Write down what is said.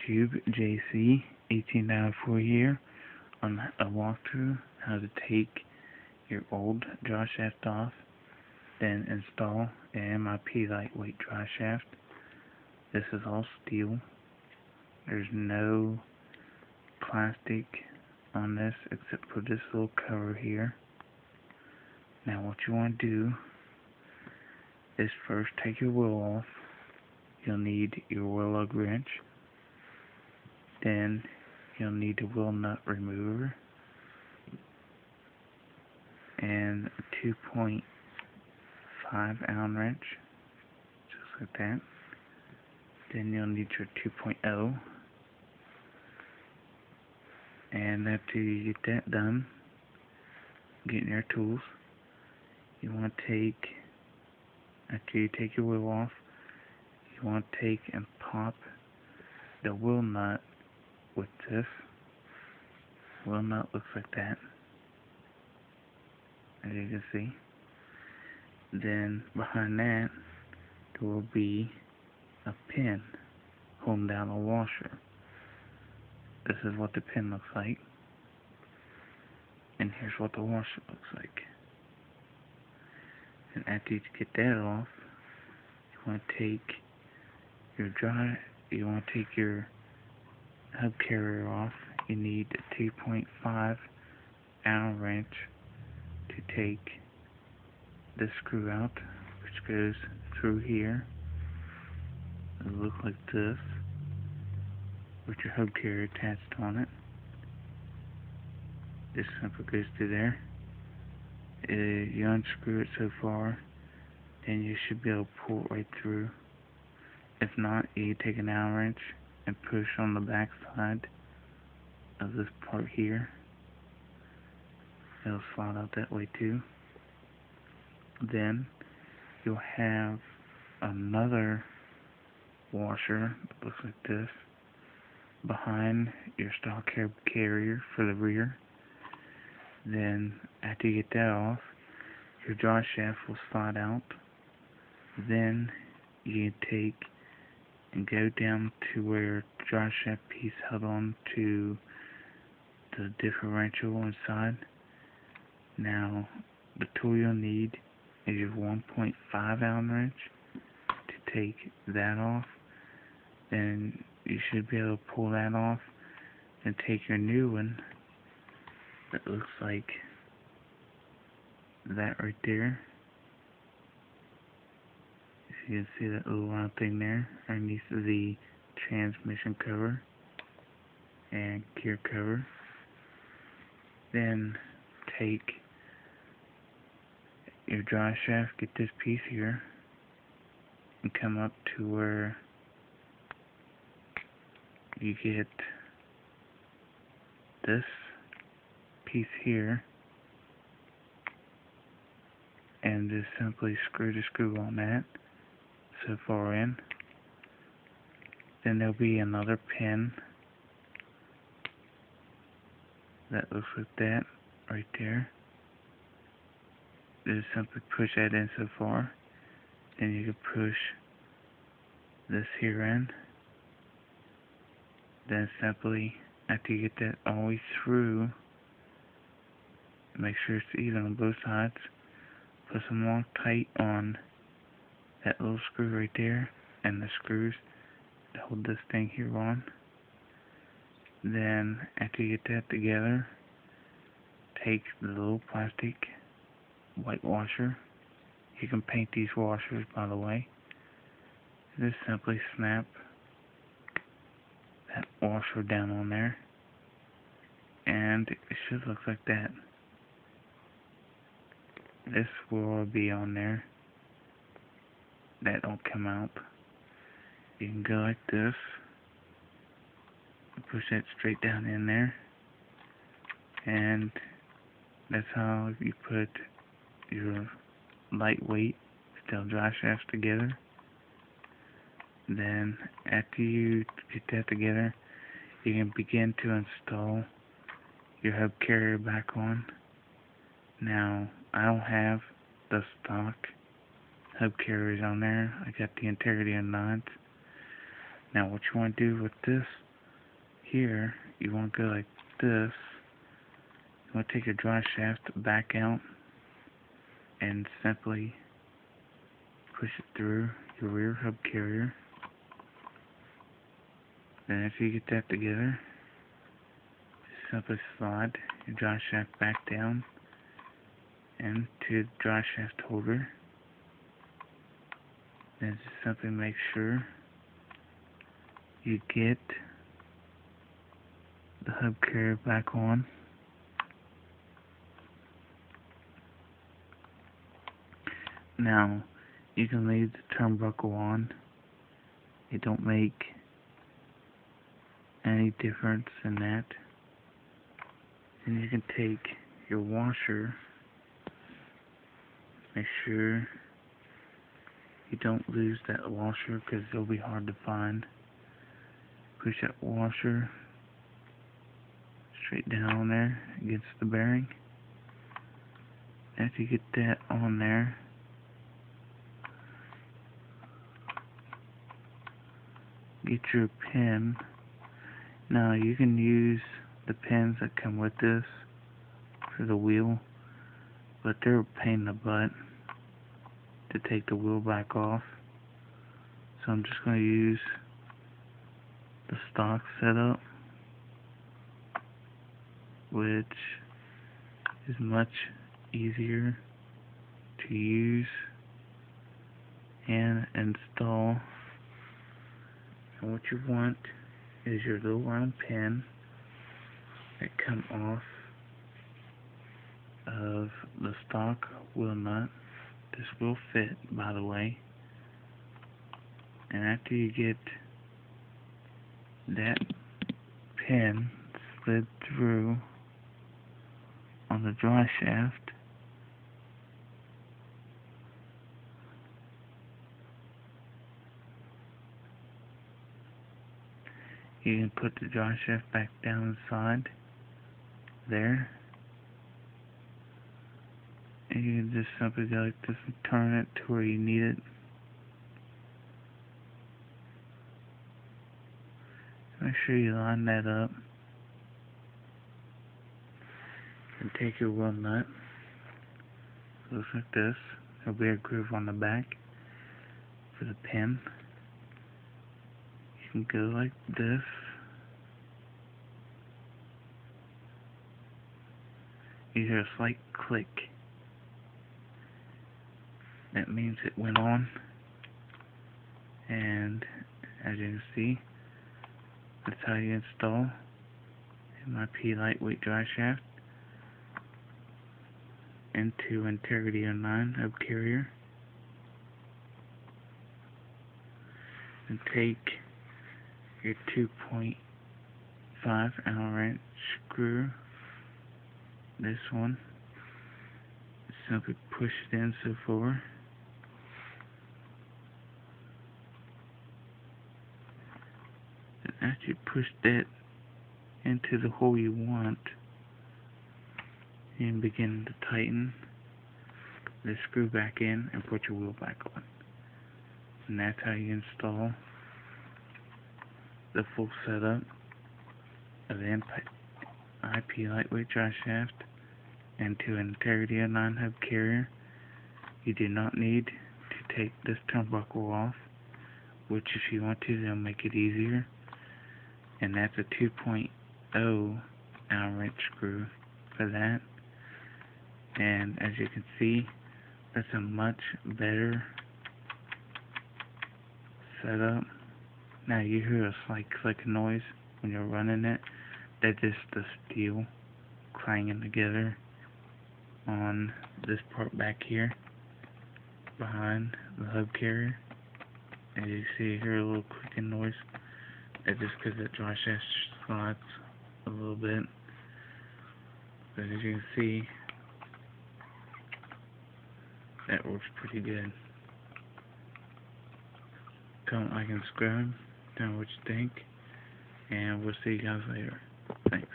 YouTube JC 1894 here on a walkthrough how to take your old draw shaft off, then install an MIP lightweight draw shaft. This is all steel. There's no plastic on this except for this little cover here. Now what you want to do is first take your wheel off. You'll need your wheel lug wrench. Then you'll need a wheel nut remover and a 2.5 Allen wrench, just like that. Then you'll need your 2.0, and after you get that done, getting your tools, you want to take, after you take your wheel off, you want to take and pop the wheel nut with this. Wheel nut looks like that, as you can see. Then behind that there will be a pin holding down a washer. This is what the pin looks like, and here's what the washer looks like. And after you get that off, you want to take your hub carrier off. You need a 2.5 Allen wrench to take this screw out, which goes through here. It'll look like this, with your hub carrier attached on it. This simply goes through there. You unscrew it so far, then you should be able to pull it right through. If not, you take an Allen wrench and push on the back side of this part here. It'll slide out that way too. Then you'll have another washer that looks like this behind your stock cab carrier for the rear. Then after you get that off, your draw shaft will slide out. Then you take and go down to where the draw shaft piece held on to the differential inside. Now the tool you'll need is your 1.5 Allen wrench to take that off. Then you should be able to pull that off and take your new one that looks like that right there. If you can see that little round thing there underneath the transmission cover and gear cover. Then take your drive shaft, get this piece here, and come up to where you get this piece here, and just simply screw the screw on that so far in. Then there'll be another pin that looks like that right there. Just simply push that in so far. Then you can push this here in. Then simply, after you get that all the way through, make sure it's even on both sides. Put some more tight on that little screw right there and the screws to hold this thing here on. Then after you get that together, take the little plastic white washer. You can paint these washers, by the way. Just simply snap that washer down on there, and it should look like that. This will be on there. That don't come out. You can go like this, push that straight down in there, and that's how you put your lightweight steel dry shafts together. Then after you get that together, you can begin to install your hub carrier back on. Now I don't have the stock hub carriers on there. I got the Integrity and 9s. Now what you want to do with this here, you want to go like this. You want to take your drive shaft back out and simply push it through your rear hub carrier. Then after you get that together, just simply slide your drive shaft back down into the drive shaft holder. Then just simply make sure you get the hub carrier back on. Now, you can leave the turnbuckle on. It don't make any difference in that. And you can take your washer, make sure you don't lose that washer because it'll be hard to find. Push that washer straight down there against the bearing. After you get that on there, get your pin. Now you can use the pins that come with this for the wheel, but they're a pain in the butt to take the wheel back off. So I'm just going to use the stock setup, which is much easier to use and install. And what you want is your little round pin that come off of the stock wheel nut. This will fit, by the way. And after you get that pin slid through on the drive shaft, you can put the drive shaft back down inside there, and you can just simply go like this and turn it to where you need it. Make sure you line that up, and take your wheel nut. Looks like this. There'll be a groove on the back for the pin. You can go like this. You hear a slight click. That means it went on. And as you can see, that's how you install MIP lightweight drive shaft into Integrity 09 hub carrier. And take your 2.5 Allen wrench screw, this one, simply push it in so far. And after you push that into the hole you want, you can begin to tighten the screw back in and put your wheel back on. And that's how you install the full setup of the IP lightweight drive shaft into an Integrity 09 hub carrier. You do not need to take this turnbuckle off, which if you want to, they'll make it easier. And that's a 2.0 Allen wrench screw for that. And as you can see, that's a much better setup. Now you hear a slight click noise when you're running it. That's just the steel clanging together on this part back here behind the hub carrier. As you see, you hear a little clicking noise. That's just because the drive shaft slides a little bit. But as you can see, that works pretty good. Comment, like, and subscribe. Tell me what you think. And we'll see you guys later. Thanks.